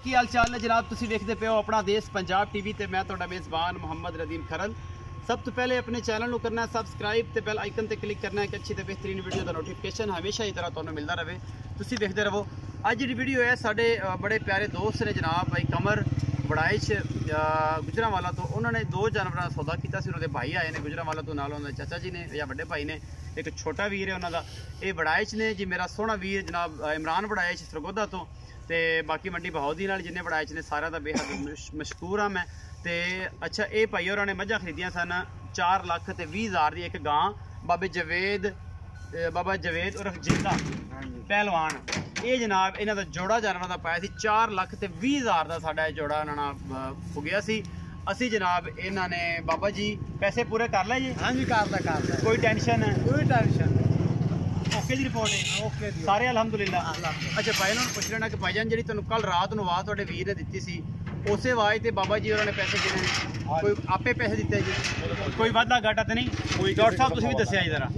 की हाल चाल है जनाब। तुसीं देखते पे हो अपना देश पंजाब टीवी ते मैं तुहाडा मेज़बान मुहम्मद रदीम खरल। सब तो पहले अपने चैनल को करना है सबसक्राइब ते बेल आइकन ते क्लिक करना है कि अच्छी ते बेहतरीन वीडियो का नोटिफिकेशन हमेशा ही तरह तुहानूं मिलता रहे। तुसीं देखते रहो। अज जी वीडियो है साडे बड़े प्यारे दोस्त ने जनाब भाई कमर बड़ाइच गुजरांवाला तो उन्होंने 2 जानवरों का सौदा किया। उन्होंने भाई आए ने गुजरांवाला तो नाल उन्होंने चाचा जी ने या बड़े भाई ने एक छोटा वीर है उन्होंने ये बड़ाइच ने जी मेरा सोहना वीर जनाब इमरान बड़ाइच सरगोदा तो ते बाकी मंडी बहाउद्दीन वाले जिन्हें बड़ाइच ने सारा का बेहद मशहूर हाँ मैं ते अच्छा ये भाई और ने मझां खरीदियां सन 4,20,000 की एक गां बाबा जवेद उर्फ जिंदा पहलवान ये जनाब इन्हों का जोड़ा जानवर का पाया 4,20,000 का साडा जोड़ा इन्होंने पुगया सी। असी जनाब इन्होंने बाबा जी पैसे पूरे कर ले जी। हाँ जी कर ले कोई टेंशन है? कोई टेंशन ओके जी रिपोर्ट है ओके जी सारे अलहमदुलिल्लाह। अच्छा भाई उन्होंने पुछ लेना कि भाईजान जी तुहानूं कल रात नूं आवाज़ तुहाडे वीर ने दी सी उस आवाज़ ते बाबा जी उन्होंने पैसे देने कोई आपे पैसे दिते जी? कोई वाधा घाटा तो नहीं? डॉक्टर साहब तुसीं भी दस्सिया जी जरा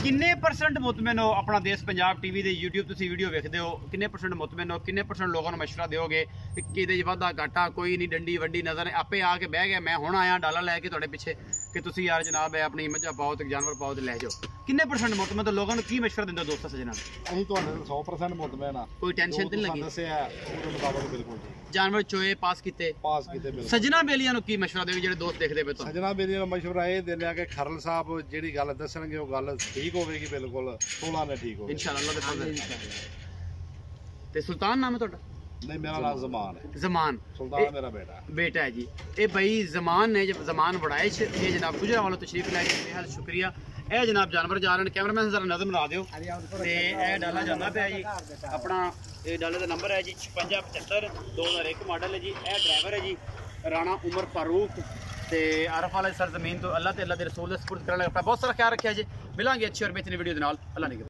किन्ने परसेंट मुतमिन हो अपना देश पंजाब टीवी दे यूट्यूब तुसीं वीडियो वेखदे हो किन्ने परसेंट मुतमिन हो किन्ने परसेंट लोगों को मशवरा दोगे कि इहदे वाधा घाटा कोई नहीं डंडी वड्डी नज़र आपे आके बह गया मैं हुण आया डाला लैके तुहाडे पिछे कि तुसीं यार जनाब है अपनी मझां पाओ ते जानवर पाओ ते लै जाओ किन्ने परसेंट मुतमिन तो लोगों को की मशवरा दिंदे हो दोस्तों सजना? ਅਸੀਂ ਤੁਹਾਡੇ 100% ਮੁਤਮਿਨ ਆ कोई टेंशन तो नहीं लगी? ਦੱਸਿਆ ਉਹਦੇ ਮੁਤਾਬਕ ਬਿਲਕੁਲ ਜੀ जानवर चोए पास किते ਪਾਸ ਕੀਤੇ ਬਿਲਕੁਲ। सजना बेलियां ਨੂੰ ਕੀ ਮਸ਼ਵਰਾ ਦੇਵੇ ਜਿਹੜੇ ਦੋਸਤ ਦੇਖਦੇ ਪਏ ਤੁਹਾਨੂੰ? ਸਜਣਾ ਮੇਰੀ ਮਸ਼ਵਰਾ ਇਹ ਦਿੰਦੇ ਆ ਕਿ ਖਰਲ ਸਾਹਿਬ ਜਿਹੜੀ ਗੱਲ ਦੱਸਣਗੇ ਉਹ ਗੱਲ ਠੀਕ ਹੋਵੇਗੀ ਬਿਲਕੁਲ 16 ਨੇ ਠੀਕ ਹੋਵੇ इंशाल्लाह अल्लाह दे फजल ते सुल्तान नाम है ਤੁਹਾਡਾ? ਨਹੀਂ ਮੇਰਾ ਨਾਮ ਜ਼ਮਾਨ ਹੈ जमान ਸੁਲਤਾਨ ਮੇਰਾ ਬੇਟਾ ਹੈ बेटा है जी। ये भाई जमान ने जब जमान बढ़ाए ये जनाब गुजरा वालों तशरीफ लाए बेहद शुक्रिया। ਇਹ जनाब जानवर जा रहे हैं कैमरामैन जरा नजर बना दियो ते ਇਹ डाला जाना पे जी अपना ये डाले का नंबर है जी 5675 2001 मॉडल है जी। ਇਹ ड्राइवर है जी राणा उमर फारूक ते आरफ वाले सरजमीन तो अल्लाह ते अल्लाह के रसूल दे सुपुर्द करने अपना बहुत सारा ख्याल रखा जी। मिलांगे अच्छी और बेहतरीन वीडियो के नाल अल्लाह ने